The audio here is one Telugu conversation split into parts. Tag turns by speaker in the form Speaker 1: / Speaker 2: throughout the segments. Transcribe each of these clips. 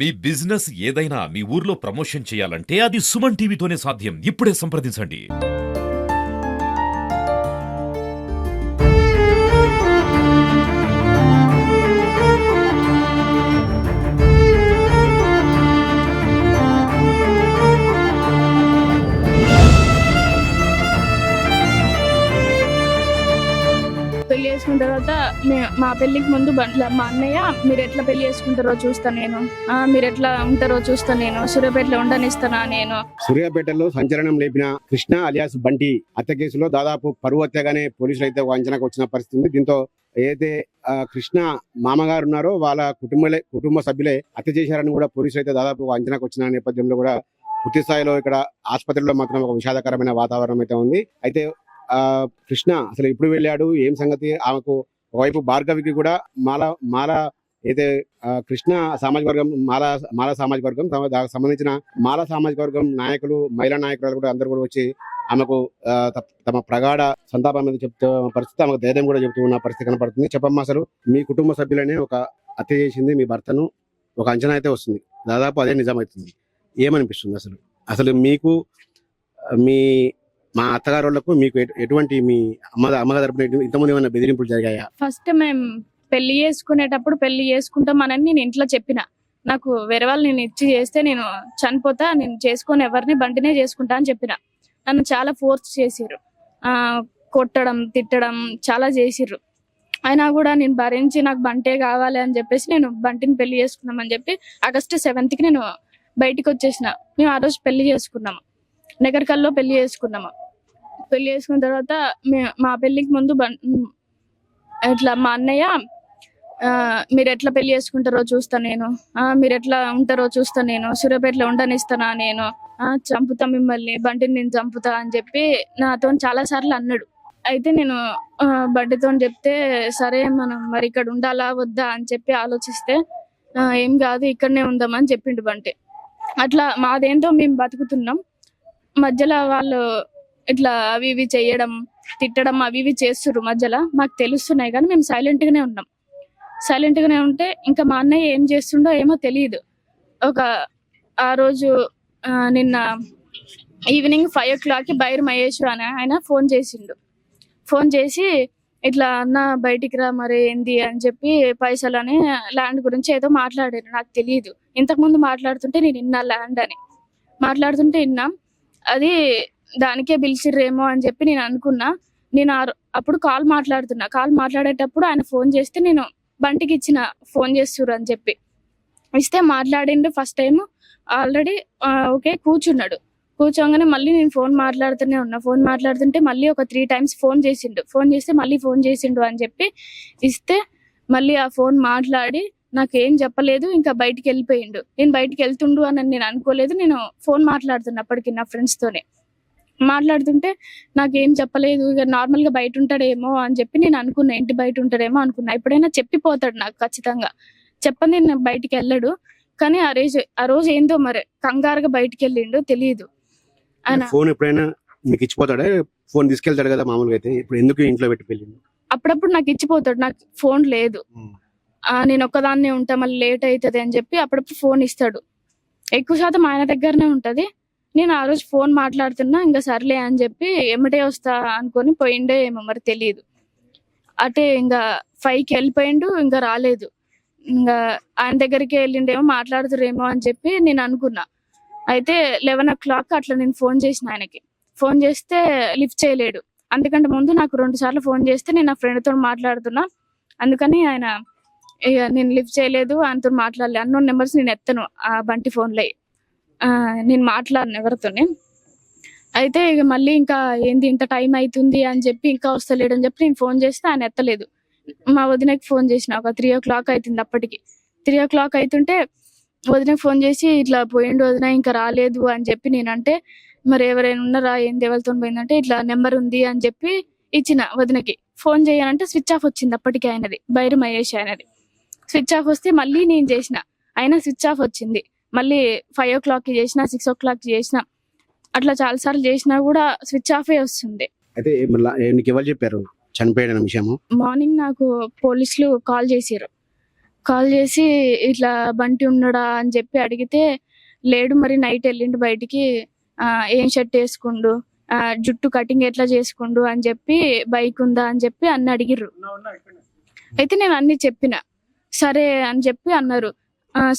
Speaker 1: మీ బిజినెస్ ఏదైనా మీ ఊర్లో ప్రమోషన్ చేయాలంటే అది సుమన్ టీవీతోనే సాధ్యం. ఇప్పుడే సంప్రదించండి.
Speaker 2: పెళ్లి చేసుకున్న తర్వాత మా పెళ్లికి ముందు మా అన్నయ్య మీరు ఎట్లా పెళ్లి చేసుకుంటారో చూస్తా నేను, మీరు ఎట్లా ఉంటారో చూస్తా నేను, సూర్యాపేటలో ఉండనిస్తానా నేను.
Speaker 3: సూర్యాపేటలో సంచలనం లేపిన కృష్ణ అలియాస్ బంటి హత్య కేసులో దాదాపు పరువు హత్యగానే పోలీసులు అయితే అంచనాకు వచ్చిన పరిస్థితి ఉంది. దీంతో ఏదైతే కృష్ణ మామగారు ఉన్నారో వాళ్ళ కుటుంబ సభ్యులే హత్య చేశారని కూడా పోలీసులు అయితే దాదాపు అంచనాకు వచ్చిన నేపథ్యంలో కూడా పూర్తి స్థాయిలో ఇక్కడ ఆసుపత్రిలో మాత్రం ఒక విషాదకరమైన వాతావరణం అయితే ఉంది. అయితే కృష్ణ అసలు ఎప్పుడు వెళ్ళాడు, ఏం సంగతి, ఆమెకు ఒకవైపు భార్గవికి కూడా మాల అయితే కృష్ణ సామాజిక వర్గం మాల సామాజిక వర్గం దానికి సంబంధించిన మాల సామాజిక వర్గం నాయకులు, మహిళా నాయకులు కూడా అందరూ కూడా వచ్చి ఆమెకు తమ ప్రగాఢ సంతాపం మీద చెప్తూ పరిస్థితి, ఆమెకు ధైర్యం కూడా చెబుతూ ఉన్న పరిస్థితి కనపడుతుంది. చెప్పమ్మా, అసలు మీ కుటుంబ సభ్యులనే ఒక హత్య చేసింది మీ భర్తను ఒక అంచనా అయితే వస్తుంది, దాదాపు అదే నిజమవుతుంది. ఏమనిపిస్తుంది అసలు మీకు మా అత్తగారు వాళ్ళకు మీకు ఎటువంటి మీ అమ్మగారు తరపున ఇంతకుముందు ఏమైనా బెదిరింపులు జరిగాయా?
Speaker 2: ఫస్ట్ మేము పెళ్లి చేసుకునేటప్పుడు పెళ్లి చేసుకుంటామని నేను ఇంట్లో చెప్పిన, నాకు వేరే వాళ్ళు నేను ఇచ్చి చేస్తే నేను చనిపోతా, నేను చేసుకొని ఎవరిని బంటినే చేసుకుంటా అని చెప్పిన. నన్ను చాలా ఫోర్స్ చేసిర్రు, కొట్టడం తిట్టడం చాలా చేసిర్రు. అయినా కూడా నేను భరించి నాకు బంటే కావాలి అని చెప్పేసి నేను బంటిని పెళ్లి చేసుకున్నామని చెప్పి ఆగస్టు 7th నేను బయటికి వచ్చేసిన. మేము ఆ రోజు పెళ్లి చేసుకున్నాము, నగర్కల్లో పెళ్లి చేసుకున్నాము. పెళ్లి చేసుకున్న తర్వాత మా పెళ్లికి ముందు ఇట్లా మా అన్నయ్య మీరు ఎట్లా పెళ్లి చేసుకుంటారో చూస్తా నేను, మీరు ఎట్లా ఉంటారో చూస్తా నేను, సూర్యాపేటలో ఉండనిస్తానా నేను, చంపుతా మిమ్మల్ని, బంటిని నేను చంపుతా అని చెప్పి నాతో చాలా సార్లు అన్నాడు. అయితే నేను బంటితో చెప్తే సరే మనం మరి ఇక్కడ ఉండాలా వద్దా అని చెప్పి ఆలోచిస్తే ఏం కాదు ఇక్కడనే ఉందామని చెప్పిండు బంటి. అట్లా మాదేంటో మేము బతుకుతున్నాం, మధ్యలో వాళ్ళు ఇట్లా అవి ఇవి చేయడం తిట్టడం అవి ఇవి చేస్తుర్రు, మధ్యలో మాకు తెలుస్తున్నాయి కానీ మేము సైలెంట్ గానే ఉన్నాం. సైలెంట్ గానే ఉంటే ఇంకా మా అన్నయ్య ఏం చేస్తుండో ఏమో తెలియదు. ఆ రోజు నిన్న ఈవినింగ్ 5 o'clock బైర్ మహేష్ అని ఆయన ఫోన్ చేసిండు. ఫోన్ చేసి ఇట్లా అన్న బయటికి రా మరి ఏంది అని చెప్పి పైసలు అని ల్యాండ్ గురించి ఏదో మాట్లాడారు, నాకు తెలియదు. ఇంతకుముందు మాట్లాడుతుంటే నేను విన్నా, ల్యాండ్ అని మాట్లాడుతుంటే విన్నా. అది దానికే పిలిచిర్రేమో అని చెప్పి నేను అనుకున్నా. నేను అప్పుడు కాల్ మాట్లాడేటప్పుడు ఆయన ఫోన్ చేస్తే నేను బంటికి ఇచ్చిన, ఫోన్ చేస్తుర్రు అని చెప్పి ఇస్తే మాట్లాడిండు. ఫస్ట్ టైం ఆల్రెడీ ఓకే కూర్చున్నాడు. కూర్చోగానే మళ్ళీ నేను ఫోన్ మాట్లాడుతుంటే మళ్ళీ ఒక 3 times ఫోన్ చేస్తే మళ్ళీ ఫోన్ చేసిండు అని చెప్పి ఇస్తే మళ్ళీ ఆ ఫోన్ మాట్లాడి నాకేం చెప్పలేదు, ఇంకా బయటికి వెళ్ళిపోయిండు. నేను బయటికి వెళ్తుండు అని నేను అనుకోలేదు. నేను ఫోన్ మాట్లాడుతున్నప్పటికీ నా ఫ్రెండ్స్ తోనే మాట్లాడుతుంటే నాకేం చెప్పలేదు. ఇక నార్మల్ గా బయట ఉంటాడేమో అని చెప్పి నేను అనుకున్నా, ఇంటి బయట ఉంటాడేమో అనుకున్నా. ఎప్పుడైనా చెప్పిపోతాడు నాకు ఖచ్చితంగా, చెప్పండి నేను బయటికి వెళ్ళాడు. కానీ ఆ రోజు ఏందో మరి కంగారుగా బయటికి వెళ్ళిండు, తెలియదు.
Speaker 3: ఫోన్ ఎప్పుడైనా మీకు ఇచ్చిపోతాడా? ఫోన్ తీసుకెళ్తాడు కదా మామూలుగా, అయితే ఇప్పుడు ఎందుకు ఇంట్లో పెట్టి వెళ్ళిండు?
Speaker 2: అప్పుడప్పుడు నాకు ఇచ్చిపోతాడు, నాకు ఫోన్ లేదు, నేను ఒక్కదాన్నే ఉంటా మళ్ళీ లేట్ అవుతుంది అని చెప్పి అప్పుడప్పుడు ఫోన్ ఇస్తాడు. ఎక్కువ శాతం ఆయన దగ్గరనే ఉంటది. నేను ఆ రోజు ఫోన్ మాట్లాడుతున్నా, ఇంకా సర్లే అని చెప్పి ఎమ్మటే వస్తా అనుకొని పోయిండే ఏమో మరి తెలియదు. అటే ఇంకా 5కి వెళ్ళిపోయిండు, ఇంకా రాలేదు. ఇంకా ఆయన దగ్గరికి వెళ్ళిండేమో మాట్లాడుతురేమో అని చెప్పి నేను అనుకున్నా. అయితే 11 o'clock అట్లా నేను ఫోన్ చేసిన ఆయనకి. ఫోన్ చేస్తే లిఫ్ట్ చేయలేడు. అందుకంటే ముందు నాకు 2 సార్లు ఫోన్ చేస్తే నేను నా ఫ్రెండ్తో మాట్లాడుతున్నా, అందుకని ఆయన ఇక నేను లిఫ్ట్ చేయలేదు, ఆయనతో మాట్లాడలేదు. అన్నోన్ నెంబర్స్ నేను ఎత్తను ఆ బంటి ఫోన్లో, నేను మాట్లాడను ఎవరితోనే. అయితే ఇక మళ్ళీ ఇంకా ఏంది ఇంత టైం అవుతుంది అని చెప్పి ఇంకా వస్తలేడు అని చెప్పి నేను ఫోన్ చేస్తే ఆయన ఎత్తలేదు. మా వదినకి ఫోన్ చేసిన, ఒక 3 o'clock అవుతుంది. అప్పటికి 3 o'clock అవుతుంటే వదినకి ఫోన్ చేసి ఇట్లా పోయిండు వదిన, ఇంకా రాలేదు అని చెప్పి నేనంటే మరి ఎవరైనా ఉన్నారా ఏంది ఎవరితో పోయిందంటే ఇట్లా నెంబర్ ఉంది అని చెప్పి ఇచ్చిన వదినకి. ఫోన్ చేయాలంటే స్విచ్ ఆఫ్ వచ్చింది అప్పటికి ఆయనది, బైరు మహేష్ ఆయనది. స్విచ్ ఆఫ్ వస్తే మళ్ళీ నేను చేసిన, అయినా స్విచ్ ఆఫ్ వచ్చింది. మళ్ళీ 5 o'clock చేసిన, 6 o'clock చేసిన, అట్లా చాలా సార్లు చేసినా కూడా స్విచ్ ఆఫే వస్తుంది.
Speaker 3: అయితే నీకు ఎవరు చెప్పారు చనిపోయిన విషయము?
Speaker 2: మార్నింగ్ నాకు పోలీసులు కాల్ కాల్ చేసి ఇట్లా బంటి ఉన్నాడా అని చెప్పి అడిగితే లేడు, మరి నైట్ వెళ్ళిండు బయటికి, ఏం షర్ట్ వేసుకుండు, జుట్టు కటింగ్ ఎట్లా చేసుకుండు అని చెప్పి, బైక్ ఉందా అని చెప్పి అన్ని అడిగిర్రు. అయితే నేను అన్ని చెప్పిన. సరే అని చెప్పి అన్నారు.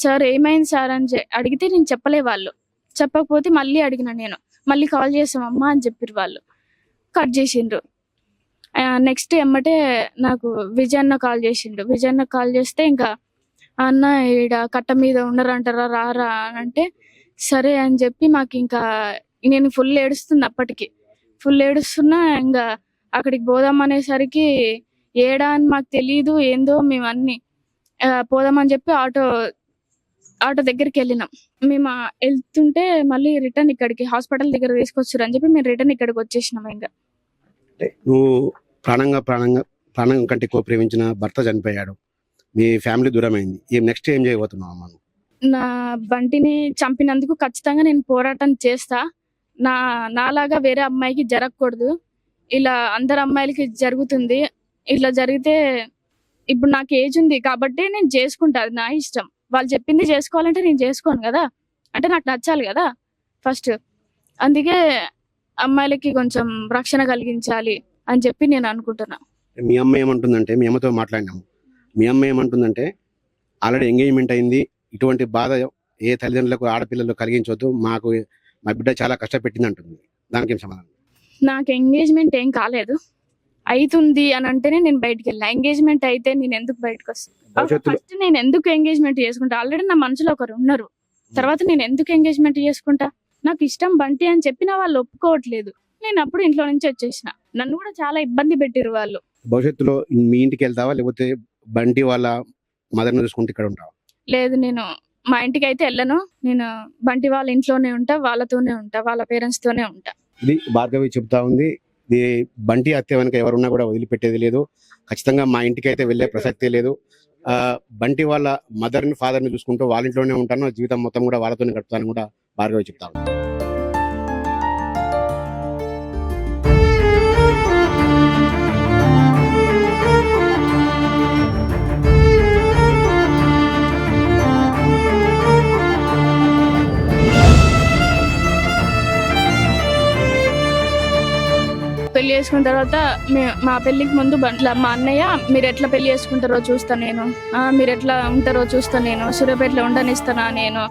Speaker 2: సార్ ఏమైంది సార్ అని అడిగితే నేను చెప్పలే. వాళ్ళు చెప్పకపోతే మళ్ళీ అడిగిన నేను. మళ్ళీ కాల్ చేసామమ్మా అని చెప్పిర్రు. వాళ్ళు కట్ చేసిండ్రు. నెక్స్ట్ ఎమ్మటే నాకు విజయన్న కాల్ చేసిండు. విజయన్న కాల్ చేస్తే ఇంకా అన్న ఈడ కట్ట మీద ఉండరంటారా రారా అని అంటే సరే అని చెప్పి మాకు ఇంకా నేను ఫుల్ ఏడుస్తుంది. అప్పటికి ఫుల్ ఏడుస్తున్నా. ఇంకా అక్కడికి పోదాం అనేసరికి ఏడా అని మాకు తెలియదు ఏందో. మేము అన్ని పోదామని చెప్పి ఆటో దగ్గరికి వెళ్ళినాం. మేము వెళ్తుంటే మళ్ళీ రిటర్న్ ఇక్కడికి హాస్పిటల్ దగ్గర తీసుకొచ్చారు అని చెప్పి మేము రిటర్న్ ఇక్కడికి వచ్చేసినాం. ఇంకా
Speaker 3: నువ్వు ప్రాణం కంటే ఎక్కువ ప్రేమించిన భర్త చనిపోయాడు, మీ ఫ్యామిలీ దూరమైంది, నెక్స్ట్ ఏం చేయబోతున్నావు అమ్మా?
Speaker 2: నా బంటిని చంపినందుకు ఖచ్చితంగా నేను పోరాటం చేస్తా. నాలాగా వేరే అమ్మాయికి జరగకూడదు. ఇలా అందరు అమ్మాయిలకి జరుగుతుంది. ఇట్లా జరిగితే ఇప్పుడు నాకు ఏజ్ ఉంది కాబట్టి నేను చేసుకుంటా, అది నా ఇష్టం. వాళ్ళు చెప్పింది చేసుకోవాలంటే నేను చేసుకోను కదా, అంటే నాకు నచ్చాలి కదా ఫస్ట్. అందుకే అమ్మాయిలకి కొంచెం రక్షణ కలిగించాలి అని చెప్పి నేను అనుకుంటున్నా.
Speaker 3: మీ అమ్మ ఏమంటుందంటే, మీ అమ్మతో మాట్లాడినాము, మీ అమ్మ ఏమంటుందంటే ఆల్రెడీ ఎంగేజ్మెంట్ అయింది, ఇటువంటి బాధ ఏ తల్లిదండ్రులకు ఆడపిల్లలు కలిగించవద్దు, మా బిడ్డ చాలా కష్టపెట్టింది అంటుంది. దానికి ఏం సమాధానం?
Speaker 2: నాకు ఎంగేజ్మెంట్ ఏం కాలేదు, అవుతుంది అని అంటేనే నేను బయటకు వెళ్ళా. ఎంగేజ్మెంట్ అయితే నేను ఎందుకు బయటకు వస్తాను? ఫస్ట్ నేను ఎందుకు ఎంగేజ్మెంట్ చేసుకుంటా? ఆల్రెడీ నా మనసులో ఒకరు ఉన్నారు, తర్వాత నేను ఎందుకు ఎంగేజ్మెంట్ చేసుకుంటా? నాకు ఇష్టం బంటి అని చెప్పిన వాళ్ళు ఒప్పుకోవట్లేదు. నేను అప్పుడు ఇంట్లో నుంచి వచ్చేసిన. నన్ను కూడా చాలా ఇబ్బంది పెట్టిరు వాళ్ళు.
Speaker 3: భవిష్యత్తులో మీ ఇంటికి వెళ్తావా, లేకపోతే బంటి వాళ్ళ మదర్ని చూసుకుంటే ఇక్కడ ఉంటావా?
Speaker 2: లేదు, నేను మా ఇంటికి అయితే వెళ్ళను. నేను బంటి వాళ్ళ ఇంట్లోనే ఉంటా, వాళ్ళతోనే ఉంటా, వాళ్ళ పేరెంట్స్ తోనే ఉంటా.
Speaker 3: ఇది భార్గవి చెప్తా ఉంది. ఇది బంటి హత్య వెనక ఎవరున్నా కూడా వదిలిపెట్టేది లేదు, ఖచ్చితంగా మా ఇంటికి అయితే వెళ్ళే ప్రసక్తే లేదు. బంటి వాళ్ళ మదర్ని ఫాదర్ని చూసుకుంటూ వాళ్ళ ఇంట్లోనే ఉంటాను, జీవితం మొత్తం కూడా వాళ్ళతోనే గడుపుతాను కూడా భార్గవి చెప్తా ఉంది.
Speaker 2: పెళ్లి చేసుకున్న తర్వాత మా పెళ్లికి ముందు మా అన్నయ్య మీరు ఎట్లా పెళ్లి చేసుకుంటారో చూస్తా నేను, మీరు ఎట్లా ఉంటారో చూస్తా నేను, సూర్యాపేటలో ఉండనిస్తానా నేను,